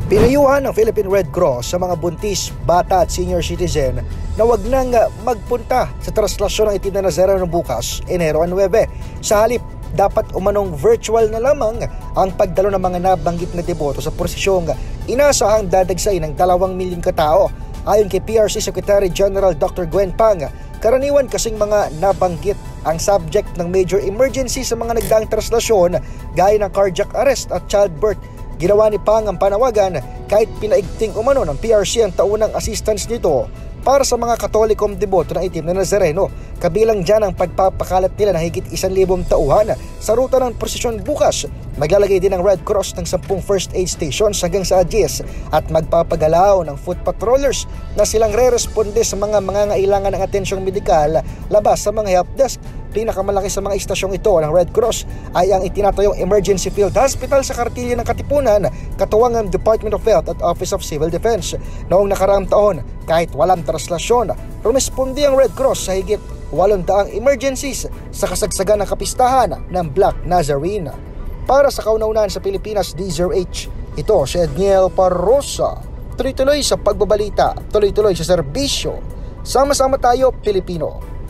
Pinayuhan ng Philippine Red Cross sa mga buntis, bata at senior citizen na wag nang magpunta sa traslasyon ng Itim na Nazareno bukas, Enero 9. Sa halip, dapat umanong virtual na lamang ang pagdalo ng mga nabanggit na deboto sa prosesyong inasahang dadagsay ng 2 milyong katao. Ayon kay PRC Secretary General Dr. Gwen Pang, karaniwan kasing mga nabanggit ang subject ng major emergency sa mga nagdaang traslasyon gaya ng cardiac arrest at childbirth. Ginawa ni Pang ang panawagan kahit pinaigting umano ng PRC ang taunang assistance nito para sa mga Katolikom deboto ng Itim na Nazareno. Kabilang dyan ang pagpapakalat nila ng higit 1,000 tauhan sa ruta ng prosesyon bukas. Maglalagay din ng Red Cross ng 10 first aid stations hanggang sa Agies at magpapagalaw ng foot patrollers na silang re-responde sa mga mangangailangan ng atensyong medikal labas sa mga help desk. Pinakamalaki sa mga istasyong ito ng Red Cross ay ang itinatayong Emergency Field Hospital sa Kartilya ng Katipunan, katuwang ng Department of Health at Office of Civil Defense. Noong nakaraang taon, kahit walang traslasyon, rumispondi ang Red Cross sa higit 800 emergencies sa kasagsagan ng kapistahan ng Black Nazarene. Para sa kauna-unahan sa Pilipinas, DZRH, ito si Edniel Parrosa. Tuloy-tuloy sa pagbabalita, tuloy-tuloy sa serbisyo. Sama-sama tayo, Pilipino.